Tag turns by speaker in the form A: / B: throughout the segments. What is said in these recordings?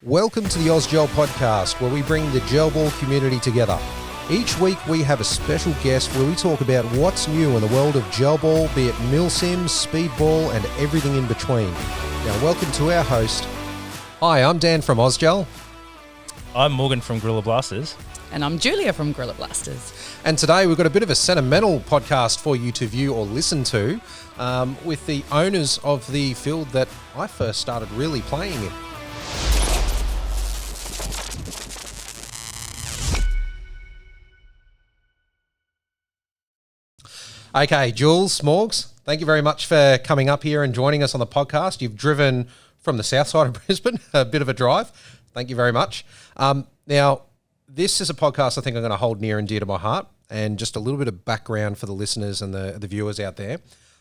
A: Welcome to the Ausgel podcast, where we bring the gel ball community together. Each week we have a special guest where we talk about what's new in the world of gel ball, be it milsim, speedball, and everything in between. Now, welcome to our host. Hi, I'm Dan from Ausgel.
B: I'm Morgan from Guerilla Blasters.
C: And I'm Julia from Guerilla Blasters.
A: And today we've got a bit of a sentimental podcast for you to view or listen to with the owners of the field that I first started really playing in. Okay, Jules, Morgs, thank you very much for coming up here and joining us on the podcast. You've driven from the south side of Brisbane, a bit of a drive. Thank you very much. Now, this is a podcast I think I'm going to hold near and dear to my heart, and just a little bit of background for the listeners and the viewers out there.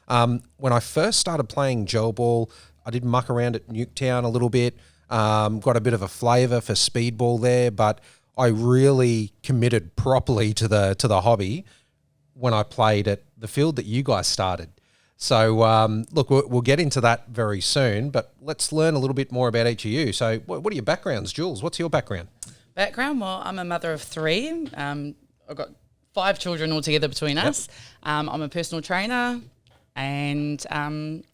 A: When I first started playing gel ball, I did muck around at Nuketown a little bit, got a bit of a flavour for speedball there, but I really committed properly to the hobby when I played at the field that you guys started. So, look, we'll get into that very soon, but let's learn a little bit more about each of you. So what are your backgrounds, Jules? What's your background?
C: Well, I'm a mother of three. I've got 5 children altogether between us. I'm a personal trainer and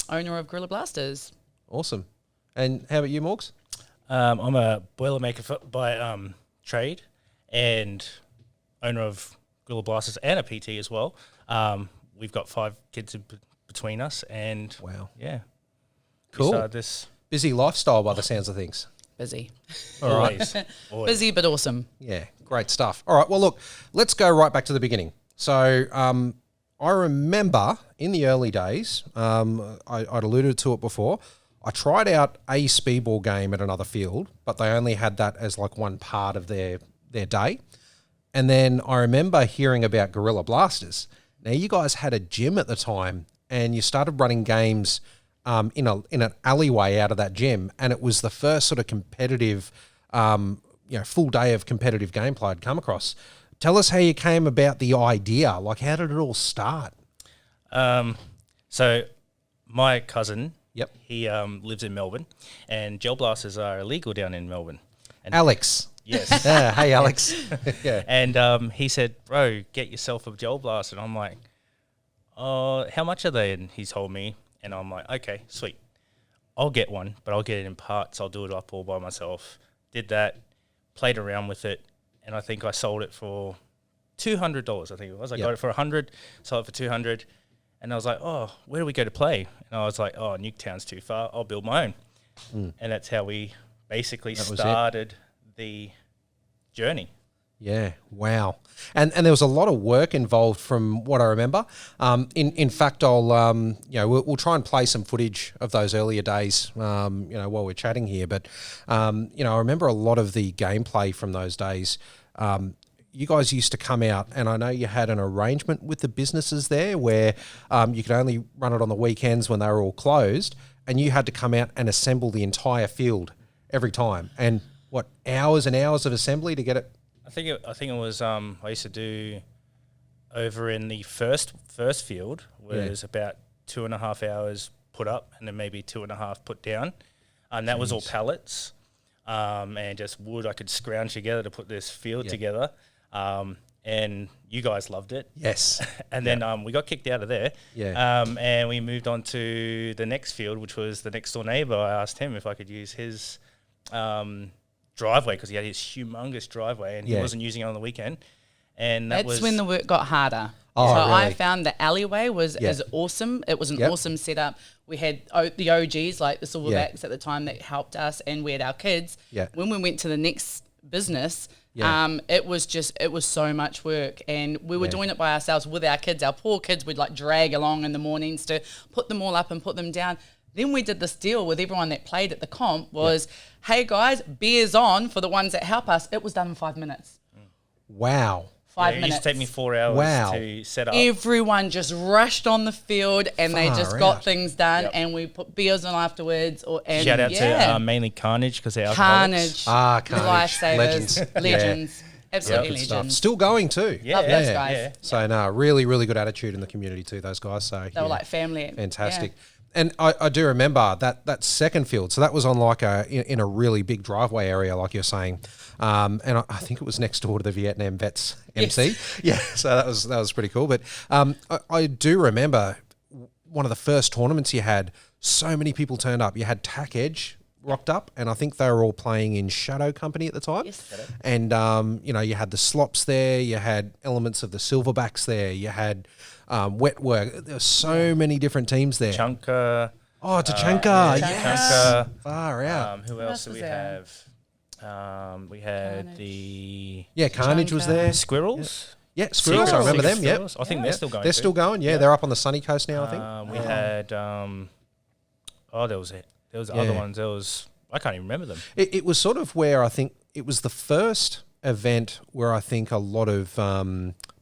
C: owner of Guerilla Blasters.
A: Awesome. And how about you, Morgs?
B: I'm a boilermaker by trade and owner of Guerilla Blasters and a PT as well. We've got 5 kids between us, and
A: wow,
B: yeah,
A: cool.
B: We started this
A: busy lifestyle by the sounds of things.
C: Busy.
A: All right.
B: Always.
C: Busy but awesome.
A: Yeah, great stuff. All right, well, look, let's go right back to the beginning. So I remember in the early days, I'd alluded to it before, I tried out a speedball game at another field, but they only had that as like one part of their day. And then I remember hearing about Guerilla Blasters. Now, you guys had a gym at the time, and you started running games in an alleyway out of that gym, and it was the first sort of competitive, full day of competitive gameplay I'd come across. Tell us how you came about the idea. Like, how did it all start?
B: So my cousin,
A: Yep.
B: he lives in Melbourne, and gel blasters are illegal down in Melbourne. And
A: Alex.
B: Yes.
A: Yeah, hey, Alex. Yeah.
B: And he said, bro, get yourself a gel blaster. And I'm like, oh, how much are they? And he told me, and I'm like, okay, sweet. I'll get one, but I'll get it in parts. I'll do it up all by myself. Did that, played around with it, and I think I sold it for $200, I think it was. I got it for $100, sold it for $200, and I was like, oh, where do we go to play? And I was like, oh, Nuketown's too far. I'll build my own. And that's how we basically started the journey.
A: Yeah, wow. And there was a lot of work involved from what I remember. In fact, I'll we'll try and play some footage of those earlier days while we're chatting here, but I remember a lot of the gameplay from those days. You guys used to come out, and I know you had an arrangement with the businesses there where you could only run it on the weekends when they were all closed, and you had to come out and assemble the entire field every time. And what, hours and hours of assembly to get it?
B: I think it was I used to do over in the first field was about 2.5 hours put up, and then maybe 2.5 put down, and that was all pallets and just wood I could scrounge together to put this field together. And you guys loved it.
A: Yes.
B: And then we got kicked out of there.
A: Yeah.
B: And we moved on to the next field, which was the next door neighbour. I asked him if I could use his driveway, because he had his humongous driveway, and he wasn't using it on the weekend. And
C: That's when the work got harder.
A: Oh,
C: so
A: really?
C: I found the alleyway was awesome. It was an awesome setup. We had the OGs, like the Silverbacks at the time, that helped us, and we had our kids.
A: Yeah.
C: When we went to the next business, it was so much work, and we were doing it by ourselves with our kids. Our poor kids would like drag along in the mornings to put them all up and put them down. Then we did this deal with everyone that played at the comp was, hey guys, beers on for the ones that help us. It was done in 5 minutes.
A: Wow.
C: 5
B: It
C: minutes.
B: used to take me 4 hours to set up.
C: Everyone just rushed on the field, and they just got
A: out.
C: things done, and we put beers on afterwards.
B: Shout out to mainly Carnage, because they're alcoholics.
C: Carnage.
A: Carnage.
C: Lifesavers. Legends. Absolutely
A: Good stuff.
C: legends.
A: Still going too.
C: Love those guys.
A: So no, really, really good attitude in the community too, those guys. So
C: They were like family.
A: Fantastic.
C: Yeah.
A: And I do remember that second field. So that was on like in a really big driveway area, like you're saying. And I think it was next door to the Vietnam Vets MC.
C: Yes.
A: Yeah, so that was pretty cool. But I do remember one of the first tournaments you had, so many people turned up. You had Tack Edge rocked up, and I think they were all playing in Shadow Company at the time.
C: Yes.
A: And, you had the Slops there, you had elements of the Silverbacks there, you had Wetwork. There were so many different teams there.
B: Chunker.
A: Oh, Tachanka, yes.
B: Chunker.
A: Far out.
B: Who else did we have? We had
C: Carnage.
B: the
A: Carnage was there.
B: Squirrels.
A: Yeah, Squirrels, I remember them, yeah.
B: Squirrels. I think they're still going.
A: They're still going, yeah. They're up on the sunny coast now, I think.
B: We had, there was other ones. I can't even remember them.
A: It was sort of where I think it was the first event where I think a lot of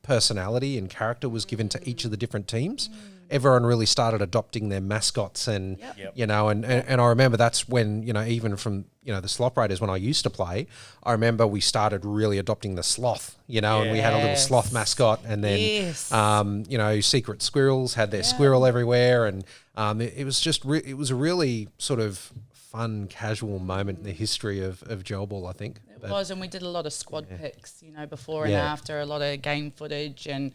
A: personality and character was given to each of the different teams. Everyone really started adopting their mascots and, and I remember that's when, even from, the Slop Raiders when I used to play, I remember we started really adopting the sloth, and we had a little sloth mascot, and then, Secret Squirrels had their squirrel everywhere, and it was just, it was a really sort of fun, casual moment in the history of Gel Ball, I think.
C: It was, and we did a lot of squad picks, before and after, a lot of game footage, and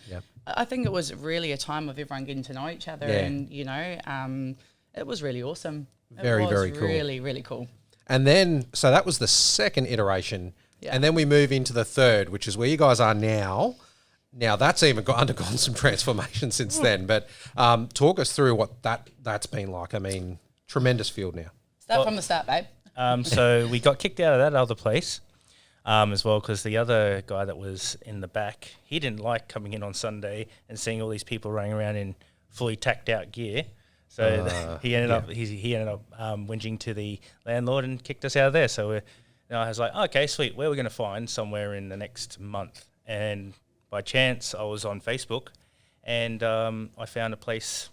C: I think it was really a time of everyone getting to know each other, and it was really awesome.
A: Very, very cool.
C: Really, really cool.
A: And then, so that was the second iteration, and then we move into the third, which is where you guys are now. Now that's even undergone some transformation since then. But talk us through what that's been like. I mean, tremendous field now.
C: Start from the start, babe.
B: So we got kicked out of that other place as well because the other guy that was in the back, he didn't like coming in on Sunday and seeing all these people running around in fully tacked out gear. So he ended up whinging to the landlord and kicked us out of there. So I was like, okay, sweet. Where are we going to find somewhere in the next month? And by chance, I was on Facebook, and I found a place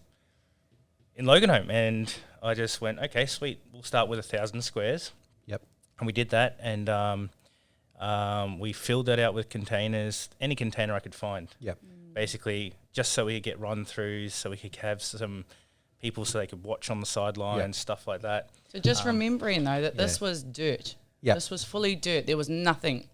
B: in Loganholme, and I just went, okay, sweet. We'll start with 1,000 squares.
A: Yep.
B: And we did that, and we filled that out with containers, any container I could find.
A: Yep.
B: Basically, just so we could get run-throughs, so we could have some people so they could watch on the sideline and stuff like that.
C: So just remembering, though, that this was dirt.
A: Yeah.
C: This was fully dirt. There was nothing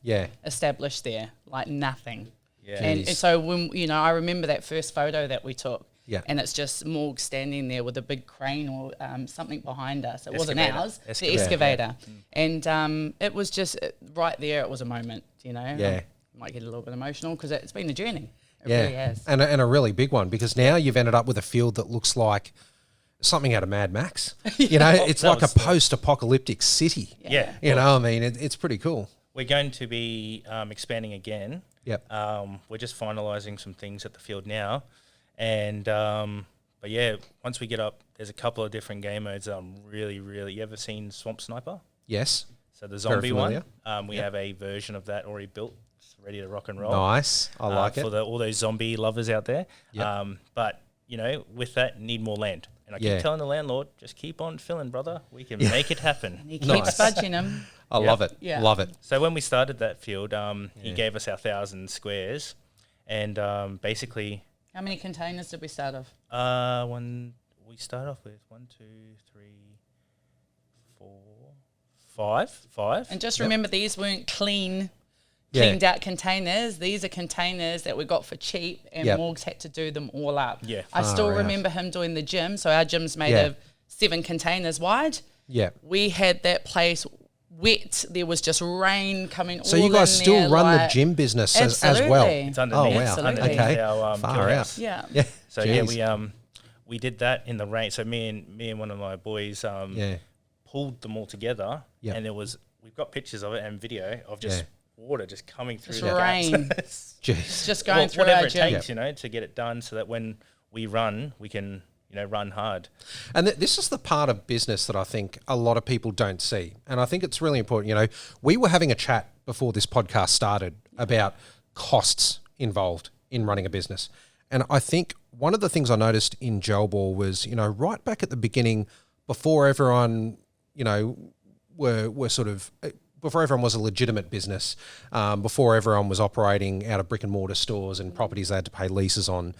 C: established there, like nothing.
B: Yeah.
C: And so when, I remember that first photo that we took.
A: Yeah.
C: And it's just Morg standing there with a big crane or something behind us. It wasn't
B: Excavator.
C: ours, the excavator. And it was just right there. It was a moment,
A: Yeah.
C: Might get a little bit emotional because it's been a journey. It
A: Yeah.
C: really has.
A: And a really big one, because now you've ended up with a field that looks like something out of Mad Max. It's like a post-apocalyptic city.
B: Yeah.
A: It's pretty cool.
B: We're going to be expanding again.
A: Yep.
B: We're just finalising some things at the field now. And, but yeah, once we get up, there's a couple of different game modes that I'm really, really... You ever seen Swamp Sniper?
A: Yes.
B: So the zombie one, we have a version of that already built. It's ready to rock and roll.
A: Nice. I like it.
B: For all those zombie lovers out there.
A: Yep.
B: But, with that, need more land. And I keep telling the landlord, just keep on filling, brother. We can make it happen.
C: He keeps budging him.
A: I love it.
C: Yeah.
A: Love it.
B: So when we started that field, he gave us our 1,000 squares. And basically...
C: How many containers did we start off?
B: When we start off with 1, 2, 3, 4, 5.
C: And just remember, these weren't cleaned out containers. These are containers that we got for cheap, and Morgs had to do them all up.
B: Yeah.
C: I still remember him doing the gym. So our gym's made of 7 containers wide.
A: Yeah.
C: We had that place wet. There was just rain coming.
A: So you guys still run the gym business as well?
B: It's underneath.
A: Oh wow!
C: Absolutely.
A: Okay.
B: Our,
A: Far out.
C: Yeah.
B: So
A: Jeez.
B: we did that in the rain. So me and one of my boys pulled them all together, and we've got pictures of it and video of just water just coming through
C: Just
B: the
C: rain.
B: gaps.
A: Jeez.
C: Just going through
B: whatever
C: our
B: it
C: gym.
B: takes, to get it done, so that when we run, we can run hard.
A: And this is the part of business that I think a lot of people don't see. And I think it's really important. We were having a chat before this podcast started about costs involved in running a business. And I think one of the things I noticed in Gel Ball was, right back at the beginning, before everyone, were sort of... Before everyone was a legitimate business, before everyone was operating out of brick and mortar stores and properties they had to pay leases on,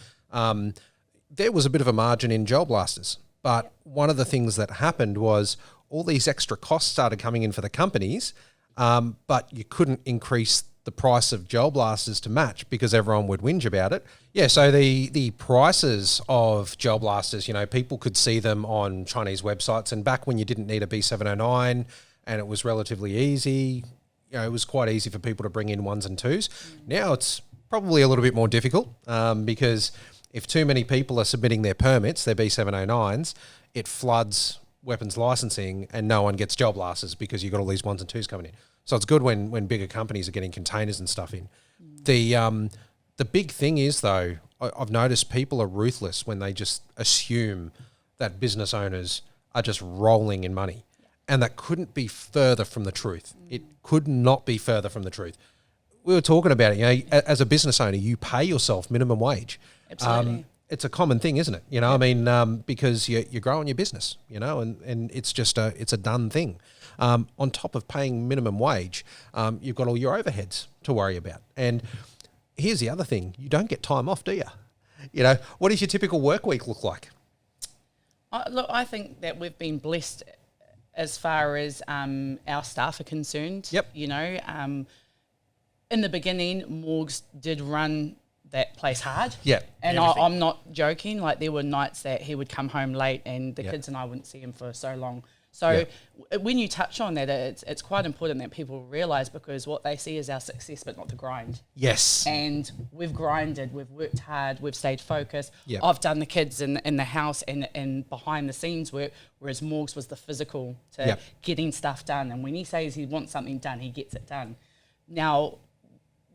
A: there was a bit of a margin in Gel Blasters. But one of the things that happened was all these extra costs started coming in for the companies, but you couldn't increase the price of gel blasters to match because everyone would whinge about it. Yeah, so the prices of gel blasters, people could see them on Chinese websites, and back when you didn't need a B709 and it was relatively easy, it was quite easy for people to bring in 1s and 2s. Now it's probably a little bit more difficult because if too many people are submitting their permits, their B709s, it floods weapons licensing and no one gets gel blasters because you've got all these 1s and 2s coming in. So it's good when bigger companies are getting containers and stuff in. The big thing is, though, I've noticed people are ruthless when they just assume that business owners are just rolling in money. And that couldn't be further from the truth. It could not be further from the truth. We were talking about it, as a business owner, you pay yourself minimum wage.
C: Absolutely.
A: It's a common thing, isn't it? Because you're growing your business, and it's just it's a done thing. On top of paying minimum wage, you've got all your overheads to worry about. And here's the other thing. You don't get time off, do you? What does your typical work week look like?
C: Look, I think that we've been blessed as far as our staff are concerned.
A: Yep.
C: In the beginning, Morgs did run that place hard.
A: Yeah.
C: And I'm not joking. Like, there were nights that he would come home late and the kids and I wouldn't see him for so long. So when you touch on that, it's quite important that people realise, because what they see is our success, but not the grind.
A: Yes.
C: And we've grinded, we've worked hard, we've stayed focused.
A: Yep.
C: I've done the kids in the house and behind the scenes work, whereas Morgs was the physical to getting stuff done. And when he says he wants something done, he gets it done. Now,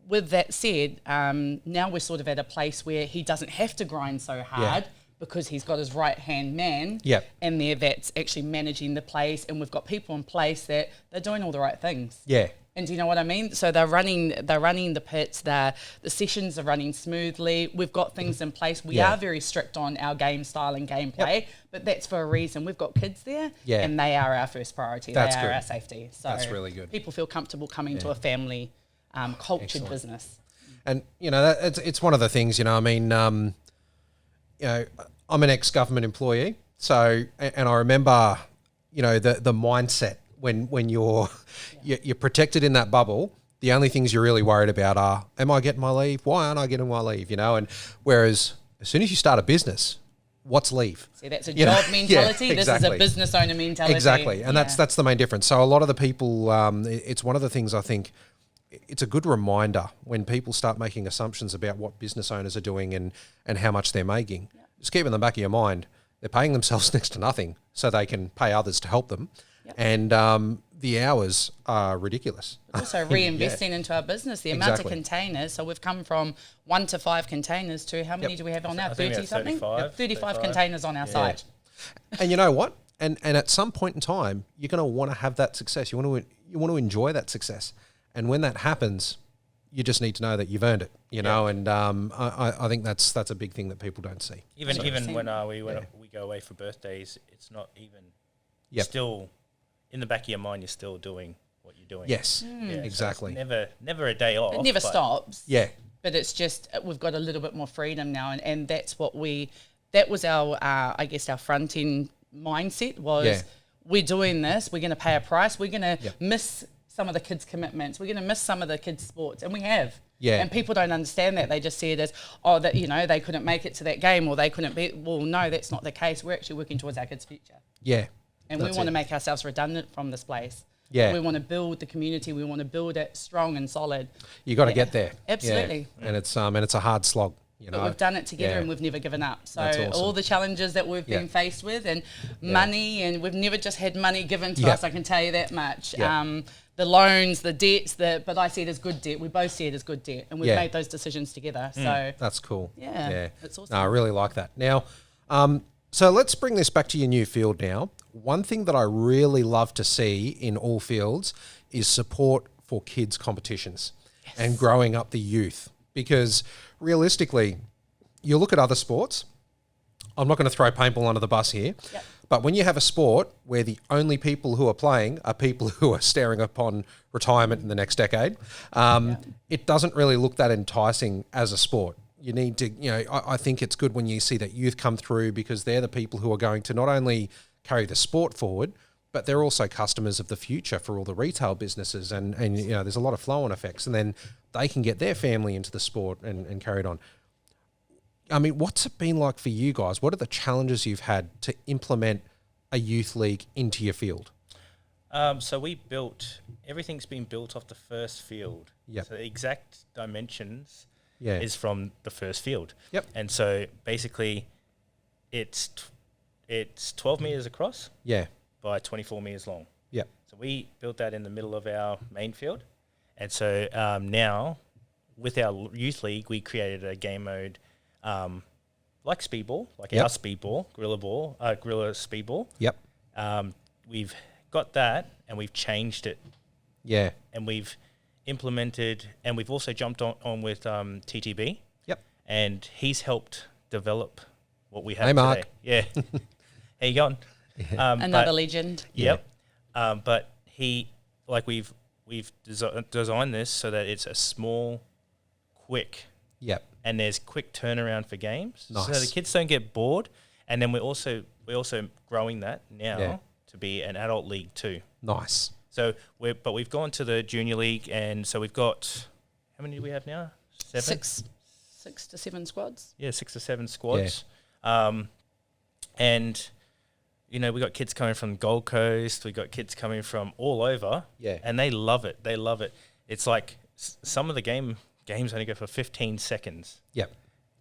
C: with that said, now we're sort of at a place where he doesn't have to grind so hard because he's got his right-hand man in there that's actually managing the place, and we've got people in place that they're doing all the right things. Yeah. And do you know what I mean? So they're running the pits, the sessions are running smoothly. We've got things in place. We are very strict on our game style and gameplay, but that's for a reason. We've got kids there, and they are our first priority.
A: That's
C: they are
A: good.
C: our safety. So
A: that's really good.
C: People feel comfortable coming to a family cultured business.
A: And, it's one of the things, I'm an ex-government employee. So, and I remember, the mindset when you're protected in that bubble, the only things you're really worried about are, am I getting my leave? Why aren't I getting my leave? And whereas as soon as you start a business, what's leave?
C: See, that's a job mentality.
A: Yeah, exactly.
C: This is a business owner mentality.
A: Exactly. And that's the main difference. So a lot of the people, it's one of the things I think, it's a good reminder when people start making assumptions about what business owners are doing and how much they're making. Yep. Just keep in the back of your mind, they're paying themselves next to nothing so they can pay others to help them. Yep. And the hours are ridiculous.
C: But also reinvesting into our business, the amount of containers. So we've come from 1 to 5 containers to how many do we have on now? 30 something? 35 containers on our site.
A: And you know what? And at some point in time, you're going to want to have that success. You want to enjoy that success. And when that happens, you just need to know that you've earned it, know. And I think that's a big thing that people don't see.
B: Even when we go away for birthdays, it's not even still in the back of your mind. You're still doing what you're doing.
A: Yes, exactly.
B: So never a day off.
C: It never stops.
A: Yeah,
C: but it's just we've got a little bit more freedom now, and that's what that was our I guess our front end mindset was we're doing this. We're going to pay a price. We're going to miss some of the kids' commitments. We're going to miss some of the kids' sports, and we have. Yeah. And people don't understand that. They just see it as, that they couldn't make it to that game, or they couldn't be. Well, no, that's not the case. We're actually working towards our kids' future. Yeah. And we want to make ourselves redundant from this place. Yeah. We want to build the community. We want to build it strong and solid.
A: You got to get there.
C: Absolutely.
A: Yeah. And it's a hard slog.
C: But we've done it together and we've never given up. So awesome. All the challenges that we've been faced with, and money, and we've never just had money given to us, I can tell you that much. Yeah. The loans, the debts, but I see it as good debt. We both see it as good debt, and we've made those decisions together. So
A: that's cool.
C: Yeah. That's awesome.
A: No, I really like that. Now, so let's bring this back to your new field now. One thing that I really love to see in all fields is support for kids' competitions and growing up the youth. Because realistically, you look at other sports, I'm not going to throw paintball under the bus here, but when you have a sport where the only people who are playing are people who are staring upon retirement in the next decade, it doesn't really look that enticing as a sport. you need to, I think it's good when you see that youth come through, because they're the people who are going to not only carry the sport forward, but they're also customers of the future for all the retail businesses, and there's a lot of flow-on effects, and then they can get their family into the sport and carry it on. I mean, what's it been like for you guys? What are the challenges you've had to implement a youth league into your field?
B: So everything's been built off the first field.
A: Yep.
B: So the exact dimensions
A: Yeah.
B: is from the first field.
A: Yep.
B: And so basically it's 12 meters across
A: Yeah.
B: by 24 meters long.
A: Yep.
B: So we built that in the middle of our main field. And so now with our youth league, we created a game mode like speedball, like
A: Yep.
B: our speedball, Guerilla speedball.
A: Yep.
B: We've got that and we've changed it,
A: Yeah.
B: and we've implemented, and we've also jumped on with TTB.
A: Yep.
B: And he's helped develop what we have
A: Hey,
B: today.
A: Mark.
B: Yeah. How you going?
C: Another legend.
B: Yep. But we've designed this so that it's a small, quick,
A: Yep.
B: and there's quick turnaround for games, so
A: Nice.
B: the kids don't get bored. And then we're also growing that now
A: Yeah.
B: to be an adult league too.
A: Nice.
B: So we've gone to the junior league, and so we've got, how many do we have now? 7?
C: 6 to 7 squads.
B: Yeah, 6 to 7 squads. And we got kids coming from Gold Coast. We got kids coming from all over.
A: Yeah.
B: And they love it. They love it. It's like some of the games only go for 15 seconds.
A: Yep.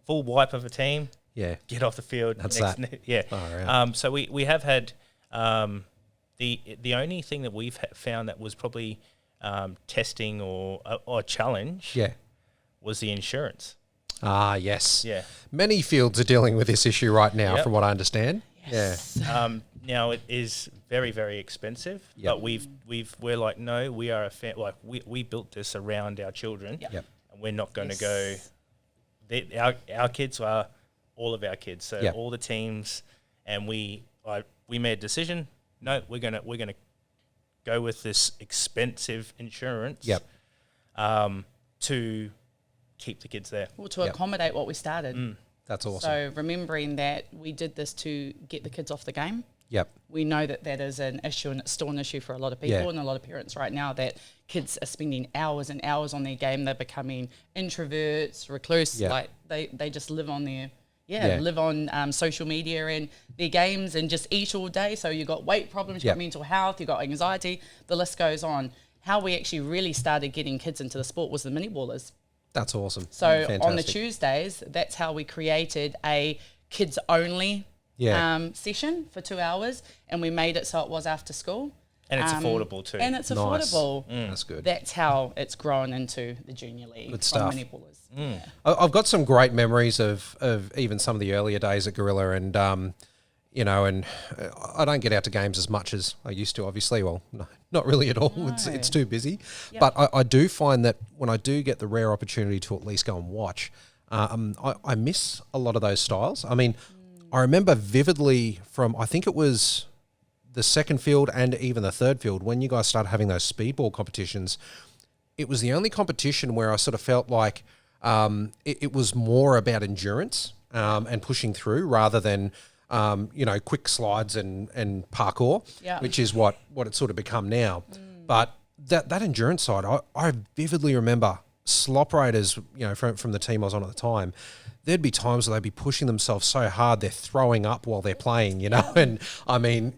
B: Full wipe of a team.
A: Yeah.
B: Get off the field.
A: That's
B: Yeah.
A: Far out.
B: So we have had the only thing that we've found that was probably testing or a challenge.
A: Yeah.
B: Was the insurance.
A: Ah, yes.
B: Yeah.
A: Many fields are dealing with this issue right now,
B: Yep.
A: from what I understand.
C: Yes.
B: Now it is very, very expensive,
A: Yep.
B: but we're like, no, we are we built this around our children,
C: Yep.
A: Yep.
B: and we're not going to
C: Yes.
B: go. Our kids are all of our kids, so
A: Yep.
B: all the teams, and we made a decision. No, we're gonna go with this expensive insurance.
A: Yep.
B: To keep the kids there.
C: Well, to
A: Yep.
C: accommodate what we started.
A: That's awesome.
C: So remembering that we did this to get the kids off the game.
A: Yep.
C: We know that is an issue, and it's still an issue for a lot of people
A: Yeah.
C: and a lot of parents right now, that kids are spending hours and hours on their game. They're becoming introverts, recluse.
A: Yeah.
C: Like they just live on their
A: Yeah.
C: live on social media and their games and just eat all day. So you've got weight problems, you've
A: Yep.
C: got mental health, you've got anxiety. The list goes on. How we actually really started getting kids into the sport was the mini ballers.
A: That's awesome.
C: So on the
A: Fantastic.
C: Tuesdays, that's how we created a kids only
A: Yeah.
C: session for 2 hours, and we made it so it was after school.
B: And it's affordable too.
C: And it's
A: Nice.
C: affordable.
A: That's good.
C: That's how it's grown into the junior league.
A: Good
C: from
A: stuff.
C: mini ballers.
A: I've got some great memories of even some of the earlier days at Guerilla, and and I don't get out to games as much as I used to, obviously. Well, no, not really at all.
C: No.
A: It's too busy.
C: Yep.
A: But I do find that when I do get the rare opportunity to at least go and watch, I miss a lot of those styles. I mean, I remember vividly from, I think it was the second field and even the third field, when you guys started having those speedball competitions, it was the only competition where I sort of felt like it was more about endurance and pushing through rather than quick slides and parkour,
C: Yeah.
A: which is what it's sort of become now. But that endurance side, I vividly remember slop raiders, from the team I was on at the time. There'd be times where they'd be pushing themselves so hard they're throwing up while they're playing, and I mean,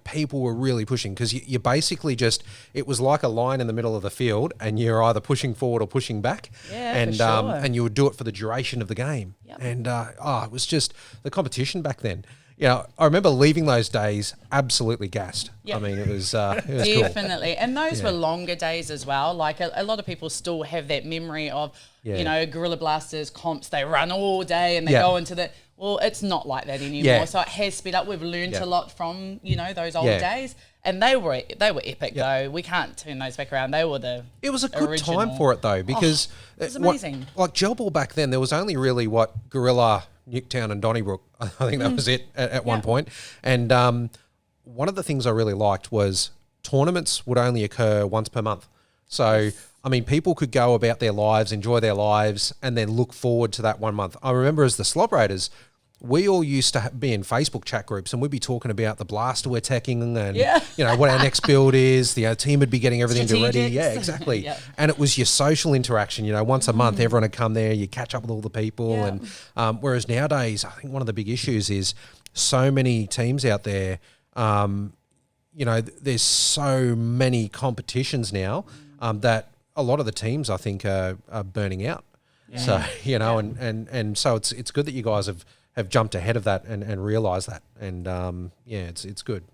A: people were really pushing, because you basically just, it was like a line in the middle of the field and you're either pushing forward or pushing back.
C: Yeah,
A: and
C: for sure.
A: and you would do it for the duration of the game.
C: Yep.
A: And it was just the competition back then. I remember leaving those days absolutely gassed.
C: Yep.
A: I mean, it was cool.
C: Definitely. And those
A: Yeah.
C: were longer days as well. Like a lot of people still have that memory of,
A: Yeah.
C: Guerilla Blasters comps, they run all day and they
A: Yeah.
C: go into the, well, it's not like that anymore.
A: Yeah.
C: So it has sped up. We've learned
A: Yeah.
C: a lot from, those old
A: Yeah.
C: days. And they were epic
A: Yeah.
C: though. We can't turn those back around. They were the
A: It was a good
C: original.
A: time for it though, because
C: it was amazing.
A: like gel ball back then, there was only really Guerilla, Newtown, and Donnybrook. I think that was it at one point. And one of the things I really liked was tournaments would only occur once per month. So, I mean, people could go about their lives, enjoy their lives, and then look forward to that 1 month. I remember as the Slob Raiders, we all used to be in Facebook chat groups, and we'd be talking about the blaster we're teching and, you know, what our next build is. The team would be getting everything ready. Yeah, exactly.
C: Yeah.
A: And it was your social interaction. You know, once a month, everyone would come there, you catch up with all the people.
C: Yeah.
A: And whereas nowadays, I think one of the big issues is so many teams out there, you know, there's so many competitions now that a lot of the teams, I think, are burning out. Yeah. So, you know, and so it's good that you guys have jumped ahead of that and realised that. And, it's good.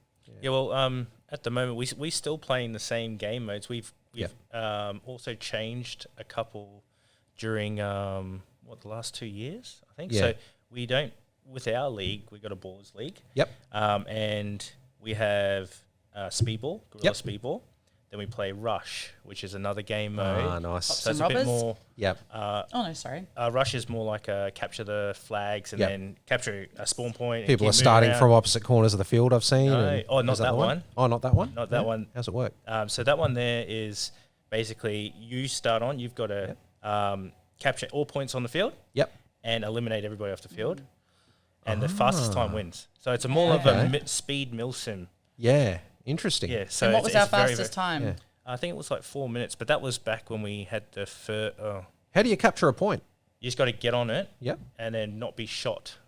B: Yeah, well, at the moment, we still playing the same game modes. We've also changed a couple during, the last 2 years, I think.
A: Yeah.
B: So we don't, with our league, we got a Ballers League.
A: Yep.
B: And we have Speedball, Guerilla Speedball. Then we play Rush, which is another game mode.
A: Ah, nice.
B: So it's a bit more...
A: Yep.
B: sorry. Rush is more like capture the flags and then capture a spawn point.
A: People are starting from opposite corners of the field, I've seen.
B: No, not that one.
A: Oh, not that one?
B: Not that one.
A: How's it work?
B: So that one there is basically you start on, you've got to capture all points on the field.
A: Yep.
B: And eliminate everybody off the field. And the fastest time wins. So it's more of a speed mill sim.
A: Yeah. Interesting.
B: Yeah. So
C: And what was our
B: very,
C: fastest time?
A: Yeah.
B: I think it was like 4 minutes, but that was back when we had the
A: How do you capture a point?
B: you just got to get on it
A: Yep.
B: and then not be shot.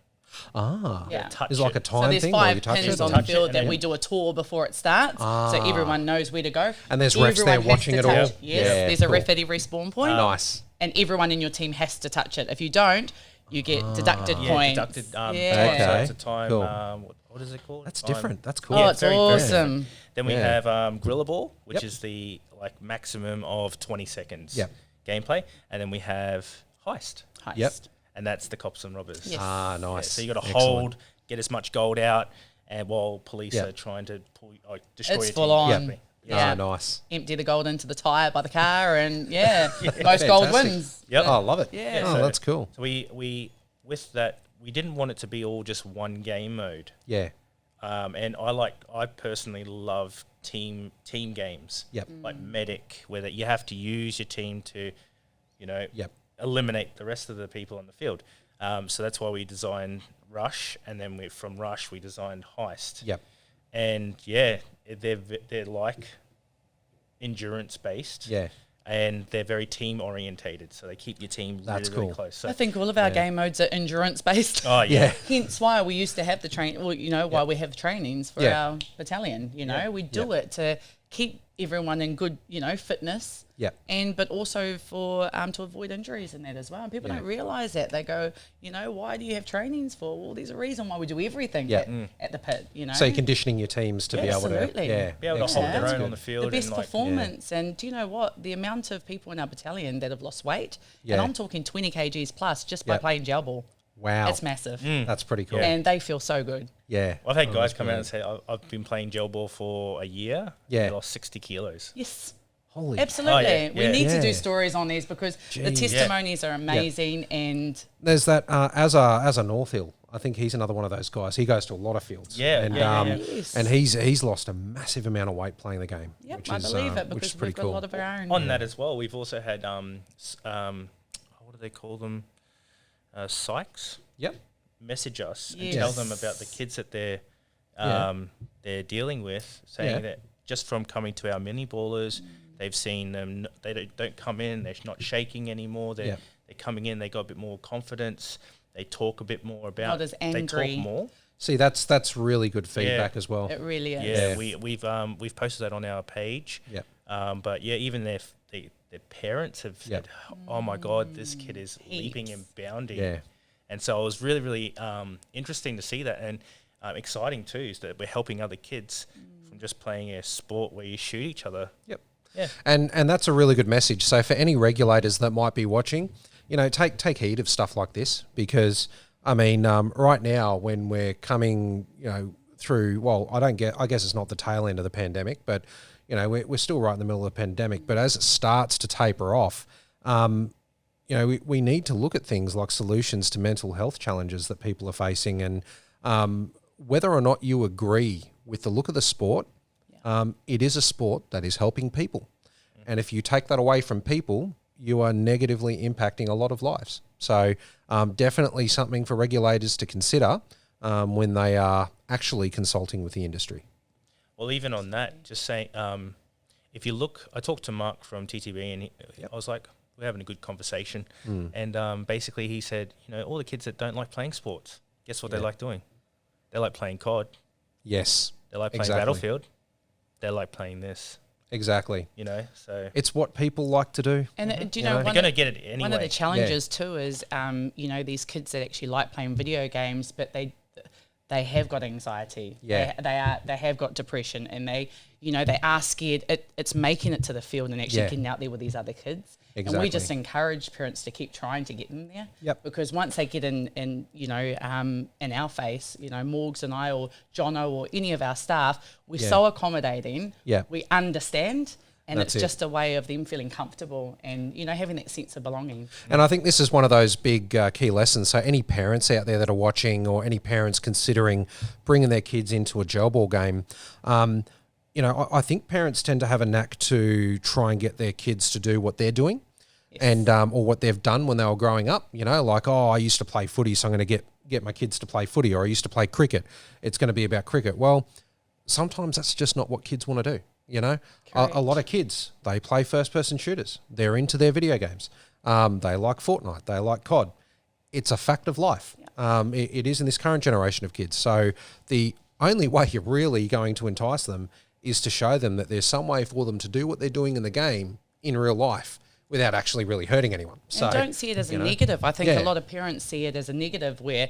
A: Ah.
C: Yeah.
B: Touch
A: There's like a
B: it.
C: So
A: time
C: there's
A: thing where you
C: 5
A: touch
C: pins
A: it.
C: on
B: Touch
C: the
B: it
C: field
B: and
C: that
B: then-
C: we do a tour before it starts, so everyone knows where to go.
A: And there's refs
C: Everyone
A: there
C: has
A: watching
C: to
A: it all?
C: touch
A: Yeah.
C: Yes, there's a
A: Cool.
C: ref at every spawn point.
A: Nice.
C: And everyone in your team has to touch it. If you don't, you get deducted
B: Yeah,
C: points.
B: deducted.
C: Yeah.
A: Okay.
B: So it's a time.
A: Cool.
B: What is it called?
A: That's
B: Time.
A: different. That's cool.
C: Oh,
B: Yeah,
C: it's
B: very, very
C: awesome.
B: different. Then we
A: Yeah.
B: have Gorilla Ball, which
A: Yep.
B: is the like maximum of 20 seconds
A: Yep.
B: gameplay, and then we have Heist,
C: Heist.
A: Yep.
B: and that's the cops and robbers.
C: Yes.
A: Ah,
B: Yeah,
A: nice.
B: so you got to
A: Excellent.
B: hold, get as much gold out, and while police
A: Yep.
B: are trying to destroy
C: It's
B: your
C: full
B: team.
C: on.
A: Yep.
C: Yeah.
A: Ah, nice.
C: Empty the gold into the tyre by the car, and most gold
A: Fantastic.
C: wins.
B: Yep.
A: Oh, I love it.
C: Yeah.
A: Oh,
B: so-
A: that's cool.
B: So we with that we didn't want it to be all just one game mode.
A: Yeah.
B: And I personally love team games.
A: Yep.
B: Like Medic, where that you have to use your team to,
A: Yep.
B: eliminate the rest of the people on the field. So that's why we designed Rush, and then from Rush we designed Heist.
A: Yep.
B: And they're like endurance based.
A: Yeah.
B: And they're very team orientated, so they keep your team
A: That's
B: really, really
A: cool.
B: close. So,
C: I think all of our game modes are endurance based.
B: oh yeah.
C: Hence why we used to have the why we have trainings for
A: Yeah.
C: our battalion.
B: Yeah.
C: We do it to keep everyone in good, fitness.
A: Yep.
C: But also for to avoid injuries and that as well. And people
A: Yeah.
C: don't realise that. They go, why do you have trainings for? Well, there's a reason why we do everything
A: Yeah.
C: at the pit.
A: So you're conditioning your teams to be able to,
C: Absolutely.
B: Be able to
A: excellent.
B: hold their
A: That's
B: own
A: good.
B: on the field.
C: the best
B: and
C: performance. And do you know what? The amount of people in our battalion that have lost weight,
A: Yeah.
C: and I'm talking 20 kgs plus just by
A: Yep.
C: playing gel ball.
A: Wow.
C: It's massive.
A: That's pretty cool.
B: Yeah.
C: And they feel so good.
A: Yeah.
B: I've had
A: Oh,
B: guys
A: that's
B: come out and
A: brilliant.
B: say, I've been playing gel ball for a year.
A: Yeah.
B: I lost 60 kilos.
C: Yes.
A: Holy.
C: Absolutely.
B: yeah,
C: We
B: yeah.
C: need to
A: Yeah.
C: do stories on these because the
A: Jeez.
C: testimonies are amazing and
A: There's that as a North Hill. I think he's another one of those guys. He goes to a lot of fields.
B: Yeah,
A: and
B: yeah, yeah.
C: Yes.
A: and he's lost a massive amount of weight playing the game.
C: yep,
A: which
C: I
A: is,
C: believe it
A: which is
C: because
A: pretty
C: we've got
A: cool.
C: a lot of our own.
B: On that as well, we've also had, what do they call them? Psychs
A: Yep.
B: message us and
C: Yes.
B: tell them about the kids that
A: Yeah.
B: they're dealing with, saying
A: Yeah.
B: that just from coming to our mini ballers, they've seen them. They don't come in. They're not shaking anymore. They're
A: Yeah.
B: they're coming in. They got a bit more confidence. They talk a bit more about.
C: Not as
B: They
C: angry.
B: talk more.
A: See, that's really good feedback as well.
C: It really is.
B: Yeah,
A: Yeah.
B: we've posted that on our page.
A: Yep.
B: But yeah, even their parents have said, "Oh my God, this kid is leaping and bounding."
A: Yeah.
B: And so it was really, really interesting to see that, and exciting too, is that we're helping other kids from just playing a sport where you shoot each other.
A: Yep.
B: Yeah.
A: And that's a really good message. So for any regulators that might be watching, take heed of stuff like this because I mean, right now when we're coming, through, well, I guess it's not the tail end of the pandemic, but we're still right in the middle of the pandemic. But as it starts to taper off, we need to look at things like solutions to mental health challenges that people are facing, and whether or not you agree with the look of the sport, it is a sport that is helping people. And if you take that away from people, you are negatively impacting a lot of lives. So definitely something for regulators to consider when they are actually consulting with the industry.
B: Well, even on that, just saying, if you look, I talked to Mark from TTB, and I was like, we're having a good conversation. And basically he said, all the kids that don't like playing sports, guess what they like doing? They like playing COD.
A: Yes.
B: They like playing Battlefield. They like playing this.
A: Exactly.
B: So
A: it's what people like to do.
C: And do you
B: they're going to get it anyway.
C: One of the challenges too is, these kids that actually like playing video games, but they have got anxiety.
A: Yeah.
C: They have got depression, and they are scared. It's making it to the field and actually getting out there with these other kids.
A: Exactly.
C: And we just encourage parents to keep trying to get them there.
A: Yep.
C: Because once they get in our face, Morgs and I or Jono or any of our staff, we're so accommodating.
A: Yeah.
C: We understand. And
A: That's
C: it's just a way of them feeling comfortable and, having that sense of belonging.
A: And I think this is one of those big key lessons. So any parents out there that are watching, or any parents considering bringing their kids into a gel ball game, I think parents tend to have a knack to try and get their kids to do what they're doing. Yes. And or what they've done when they were growing up, like, I used to play footy, so I'm going to get my kids to play footy, or I used to play cricket. It's going to be about cricket. Well, sometimes that's just not what kids want to do. A lot of kids, they play first-person shooters. They're into their video games. They like Fortnite. They like COD. It's a fact of life. Yeah. It is in this current generation of kids. So the only way you're really going to entice them is to show them that there's some way for them to do what they're doing in the game in real life without actually really hurting anyone. So
C: and don't see it as a negative. I think a lot of parents see it as a negative where,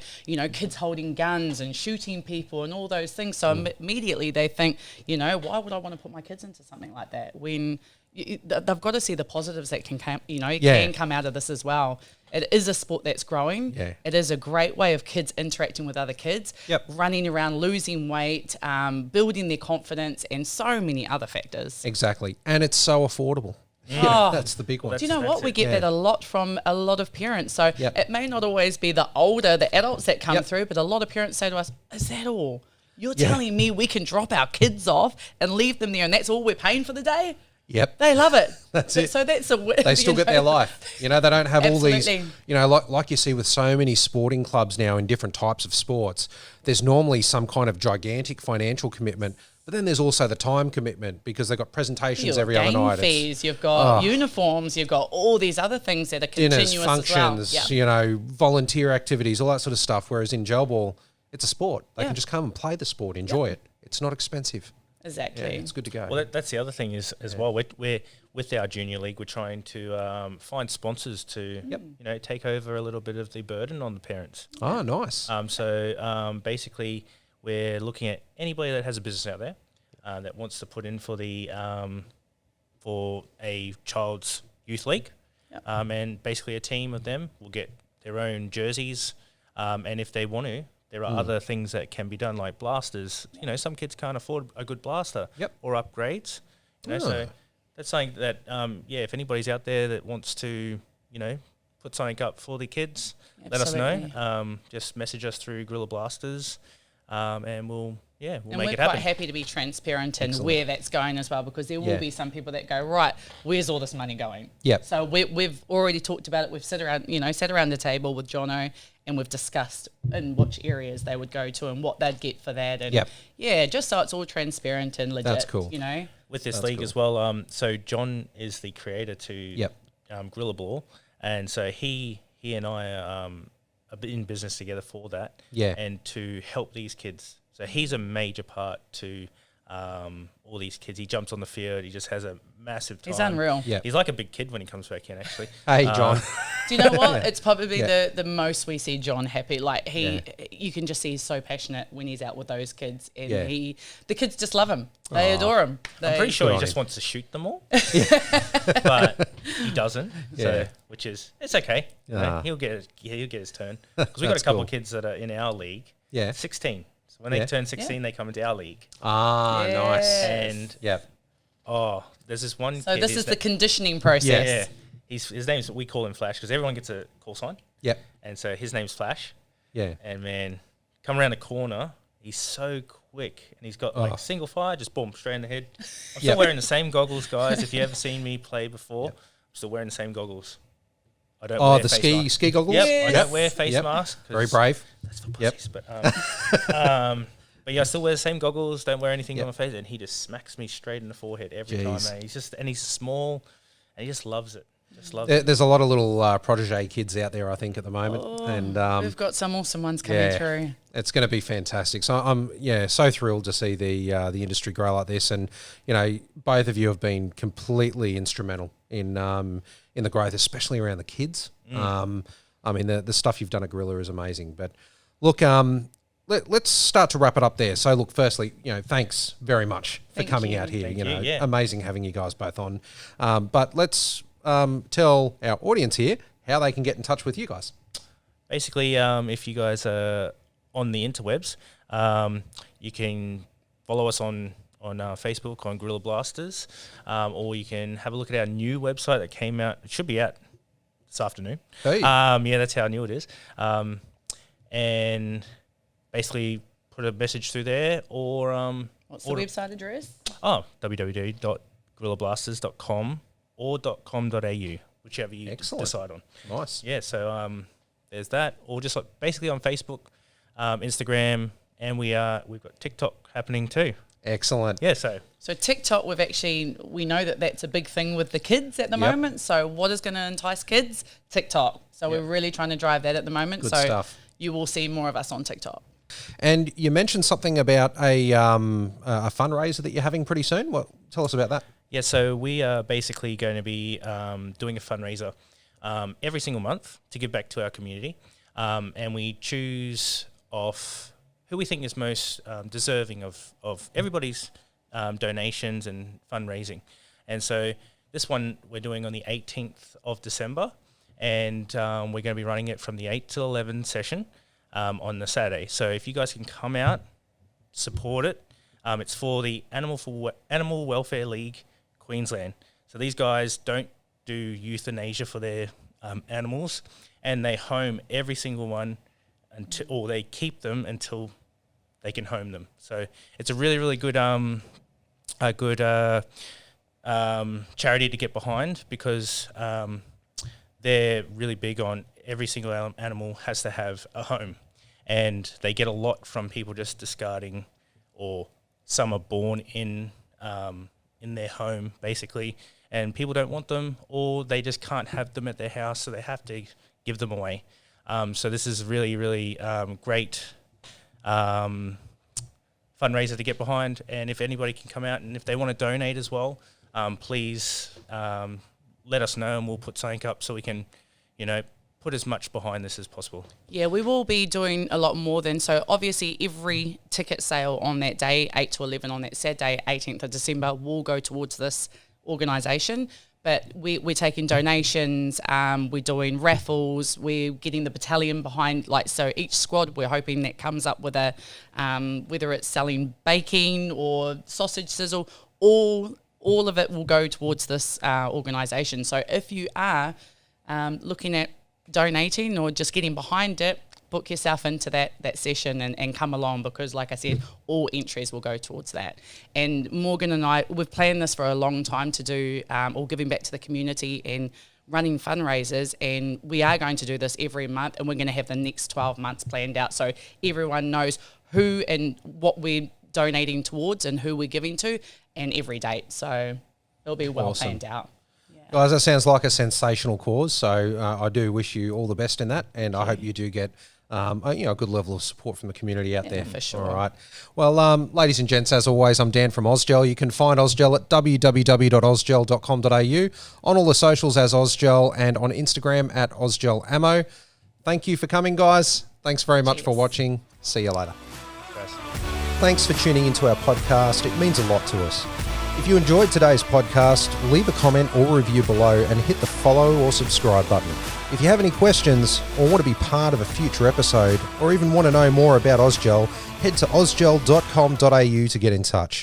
C: kids holding guns and shooting people and all those things. So immediately they think, why would I want to put my kids into something like that? When they've got to see the positives that can come out of this as well. It is a sport that's growing.
A: Yeah.
C: It is a great way of kids interacting with other kids, running around, losing weight, building their confidence, and so many other factors.
A: Exactly. And it's so affordable. That's the big one.
C: Do you know what? We get that a lot from a lot of parents. So it may not always be the adults that come through, but a lot of parents say to us, is that all? You're telling me we can drop our kids off and leave them there and that's all we're paying for the day?
A: Yep.
C: They love it.
A: That's it.
C: So that's
A: they still get their life. They don't have all these,
C: Absolutely.
A: like you see with so many sporting clubs now in different types of sports, there's normally some kind of gigantic financial commitment, but then there's also the time commitment because they've got presentations every other night.
C: Fees, you've got uniforms, you've got all these other things that are continuous
A: dinners, functions,
C: as well.
A: Volunteer activities, all that sort of stuff. Whereas in gel ball, it's a sport. They can just come and play the sport, enjoy it. It's not expensive.
C: Exactly.
A: Yeah, it's good to go.
B: Well, that's the other thing is as well. We're with our junior league, we're trying to find sponsors to take over a little bit of the burden on the parents.
A: Oh, nice.
B: So basically, we're looking at anybody that has a business out there that wants to put in for the for a child's youth league, and basically a team of them will get their own jerseys, and if they want to. There are other things that can be done, like blasters. Some kids can't afford a good blaster or upgrades. So that's something that, if anybody's out there that wants to, put something up for the kids, let us know. Just message us through Guerilla Blasters, and we'll make it happen.
C: We're quite happy to be transparent in where that's going as well, because there will be some people that go, right, where's all this money going?
A: Yep.
C: So we've already talked about it. We've sat around the table with Jono, and we've discussed in which areas they would go to and what they'd get for that. And just so it's all transparent and legit.
A: That's cool.
B: With this league as well, so John is the creator to Guerilla Ball, and so he and I are in business together for that, and to help these kids. So he's a major part to all these kids. He jumps on the field. He just has a massive time.
C: He's unreal.
A: Yeah.
B: He's like a big kid when he comes back in, actually.
A: Hey, John.
C: Do you know what? It's probably the most we see John happy. Like you can just see he's so passionate when he's out with those kids, and the kids just love him. They adore him.
B: I'm pretty sure he just wants to shoot them all, but he doesn't. So, which is it's okay. He'll get his turn because we've got a couple of kids that are in our league. 16. So when they turn 16, they come into our league.
A: Ah, nice.
B: And there's this one.
C: So
B: kid,
C: this is the conditioning process.
B: His name's, we call him Flash because everyone gets a call sign.
A: Yep.
B: And so his name's Flash.
A: Yeah.
B: And man, come around the corner He's so quick, and he's got like single fire, just boom, straight in the head. I'm still
A: Yep.
B: wearing the same goggles, guys. If you ever seen me play before, I'm still wearing the same goggles. I don't wear
A: the
B: face mask.
A: ski goggles?
B: Yep,
C: Yes.
B: I don't wear face mask. 'cause
A: Very brave.
B: That's for
A: Yep.
B: pussies. But but yeah, I still wear the same goggles. Don't wear anything on my face, and he just smacks me straight in the forehead every time. Man. He's small, and he just loves it. Just loves it.
A: There's a lot of little protege kids out there, I think, at the moment, and
C: We've got some awesome ones coming through.
A: it's going to be fantastic. So I'm so thrilled to see the industry grow like this, and both of you have been completely instrumental in the growth, especially around the kids. I mean, the stuff you've done at Guerilla is amazing. But look, let's start to wrap it up there. So look, firstly, thanks very much for coming out here.
B: Thank you.
A: Amazing having you guys both on. But let's tell our audience here how they can get in touch with you guys.
B: Basically, if you guys are on the interwebs, you can follow us on Facebook on Guerilla Blasters, or you can have a look at our new website that came out. It should be out this afternoon.
A: Hey.
B: That's how new it is. And basically put a message through there, or
C: What's the website address?
B: www.guerillablasters.com or .com.au, whichever you decide on.
A: Nice.
B: Yeah, so there's that, or just basically on Facebook, Instagram, and we've got TikTok happening too.
A: Excellent.
B: Yeah,
C: So TikTok, we know that that's a big thing with the kids at the moment. So what is going to entice kids? TikTok. So we're really trying to drive that at the moment.
A: Good
C: so
A: stuff.
C: You will see more of us on TikTok.
A: And you mentioned something about a fundraiser that you're having pretty soon. Tell us about that.
B: Yeah, so we are basically going to be doing a fundraiser every single month to give back to our community, and we choose off who we think is most deserving of everybody's donations and fundraising. And so this one we're doing on the 18th of December, and we're going to be running it from the 8 to 11 session on the Saturday. So if you guys can come out, support it. It's for the Animal Welfare League Queensland. So these guys don't do euthanasia for their animals, and they home every single one or they keep them until they can home them. So it's a really, really good charity to get behind, because they're really big on every single animal has to have a home, and they get a lot from people just discarding, or some are born in their home basically, and people don't want them, or they just can't have them at their house, so they have to give them away. So this is really, really great fundraiser to get behind. And if anybody can come out, and if they want to donate as well, please let us know, and we'll put something up so we can, put as much behind this as possible.
C: Yeah, we will be doing a lot more than, so obviously every ticket sale on that day, 8 to 11 on that Saturday, 18th of December, will go towards this organisation. But we're taking donations, we're doing raffles, we're getting the battalion behind, so each squad, we're hoping that comes up with a, whether it's selling baking or sausage sizzle, all of it will go towards this organisation. So if you are looking at donating or just getting behind it, book yourself into that session and come along, because like I said, all entries will go towards that. And Morgan and I, we've planned this for a long time to do all giving back to the community and running fundraisers, and we are going to do this every month, and we're going to have the next 12 months planned out so everyone knows who and what we're donating towards and who we're giving to, and every date. So it'll be well planned out.
A: Guys, that sounds like a sensational cause, so I do wish you all the best in that, and I hope you do get a good level of support from the community out there.
C: For sure.
A: All right. Well, ladies and gents, as always, I'm Dan from Ausgel. You can find Ausgel at www.ausgel.com.au, on all the socials as Ausgel, and on Instagram at AusgelAmmo. Thank you for coming, guys. Thanks very much for watching. See you later. Thanks for tuning into our podcast. It means a lot to us. If you enjoyed today's podcast, leave a comment or review below and hit the follow or subscribe button. If you have any questions or want to be part of a future episode, or even want to know more about Ausgel, head to ausgel.com.au to get in touch.